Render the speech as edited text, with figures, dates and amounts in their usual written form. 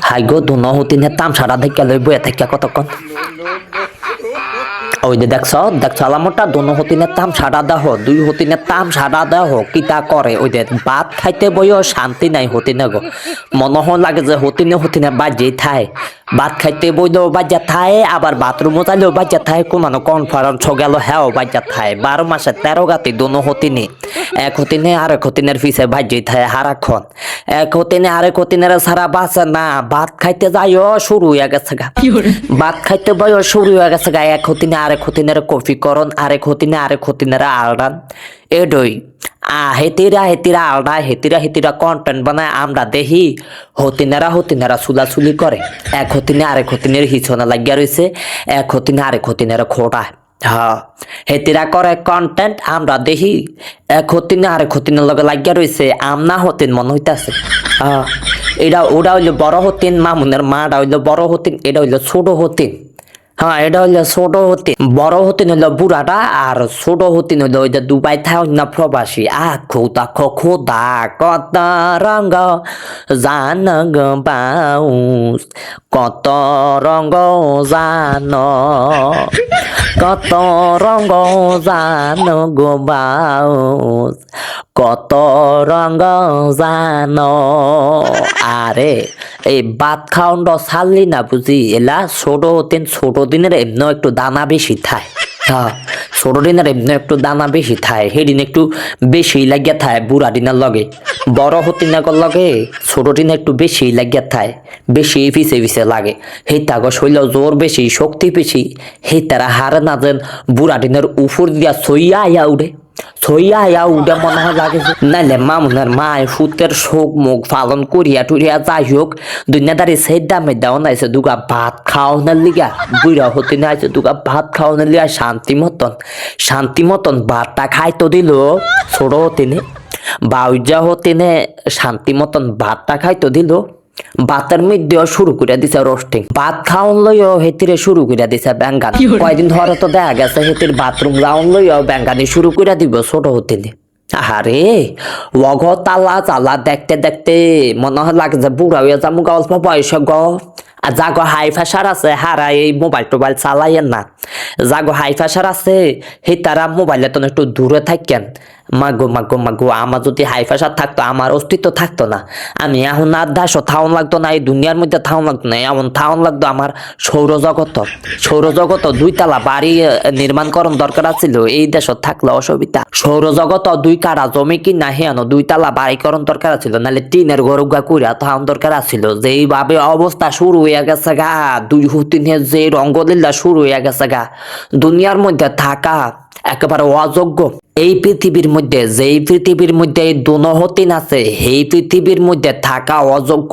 high গো দুনো হতিনের তামসাটা দেখে লই বইয়া থেকে কতক্ষণ ওই যে দেখছ আলামটা দুনো হতিনের তামসাটা দেহ দুই হতিনের তামসাটা দেহ কিতা করে ওই যে ভাত খাইতে বইও শান্তি নাই হতিনে গো মনে লাগে যে হতিনে বাজেই থায় ভাত খাইতে বইলেও বাজ্যা থায় আবার বাথরুমও চাইলেও বাজ্যা থায় কোনো কনফারেন্স গেল হ্যাঁ বাজ্যা থায় 12 মাসে 13 গাতি দুনো হতিনি এক হতিনে আরেক হতিনের পিছে বাজেই থায় হারাক্ষণ এক হতিনে আরেক হতিনের সারা বাঁচে না ভাত খাইতে যাইও শুরু হয়ে গেছে গা ভাত খাইতে বইও শুরু হয়ে গেছে গা এক হতিনে আরেক হতিনের কফি করন আরেক হতিনের আলডান এডই হেতিরা আলডা হেতিরা কন্টেন্ট বানায় আমরা দেখি হতিনেরা সুলাসুলি করে এক হতিনে আরেক হতিনের হিছনে লাগিয়া রয়েছে এক হতিনে আরেক হতিনের খোটা হ্যাঁ হেতিরা করে কন্টেন্ট আমরা দেখি এক হতিনে আরেক হতিনের লগে লাগিয়া রয়েছে আমনা হতিন মনে হইতাছে এটা ওটা হইলো বড় হতিন মামুনের মাটা হইলো বড় হতিন এটা হইলো ছোট হতিন হ্যাঁ এটা হইলো ছোট হতিন বড় হতিন হইলো বুড়াটা আর ছোট হতিন হইলো ওই যে দুবাই থাক না প্রবাসী খোদা কত রঙ জান বাউস কত রঙ জান কত রঙ জান গো বাউস কত রঙ জান আরে এই ভাত খাওয়ান ছাড়লি না বুঝি এলা ছোট দিনের এমনি একটু দানা বেশি থায় হ্যাঁ ছোট দিনের এমনি একটু দানা বেশি থায় সেদিন একটু বেশি লাগিয়া থায় বুড়া দিনের লগে বড় হতিনাগর লগে ছোট দিনে একটু বেশি লাগিয়া থায় বেশি পিছে লাগে সেই তাগর শৈল জোর বেশি শক্তি বেশি সেই তারা হার না যেন বুড়া দিনের উপর দিয়া সইয়া উঠে মনে হয় লাগে নাইলে মামুনের মায় ফুতের শোক মুখ পালন করিয়া টুরিয়া যাই হোক দুনিয়াদারি সেই দামে দেওয়া নাইছে দুগা ভাত খাওয়ানোর লিগা বুড়া হতে নাইছে দুগা ভাত খাওয়ানোর লিগা শান্তি মতন ভাতটা খাইতো দিল ছোট হতিনে বাউজা হতিনে শান্তি মতন ভাতটা খাইতো দিল ভাতের মধ্যেও শুরু করে দিছে রোস্টিং ভাত খাওয়ান লইও হেতিরে শুরু করে দিছে ব্যাঙ্গান কয়দিন ধরে তো দেখা গেছে হেতির বাথরুম যাওয়ান লইও ব্যাঙ্গানি শুরু করে দিব ছোট হতিনে আরে অঘ তালা দেখতে মনে হয় লাগে যে বুড়া হয়ে যাবো অল্প বয়স গ আর যাগো হাই প্রেশার আছে হারা এই মোবাইল টোবাইল চালাইয়েন না যাগো হাই প্রেশার আছে সেই তারা মোবাইলে তো একটু দূরে থাকেন মাগো আমার যদি হাই প্রেশার থাকতো আমার অস্তিত্ব থাকতো না আমি এখন আর দেশ থাউন লাগতো না এই দুনিয়ার মধ্যে থাউন লাগতো না এমন থাউন লাগতো আমার সৌরজগত 2 তালা বাড়ি নির্মাণ করার দরকার ছিল এই দেশত থাকলে অসুবিধা সৌরজগত 2 কাঠা জমি কিনা হেন 2 তালা বাড়ি করার দরকার ছিল নাহলে টিনের গরুগা কইরা থাউন দরকার ছিল যে এইভাবে অবস্থা শুরু হয়ে গেছে গা 2 হতিনের যে রঙ্গলীলা শুরু হয়ে গেছে গা দুনিয়ার মধ্যে থাকা একেবারে অযোগ্য এই পৃথিবীর মধ্যে যেই পৃথিবীর মধ্যে এই দুনো হতিন আছে সেই পৃথিবীর মধ্যে থাকা অযোগ্য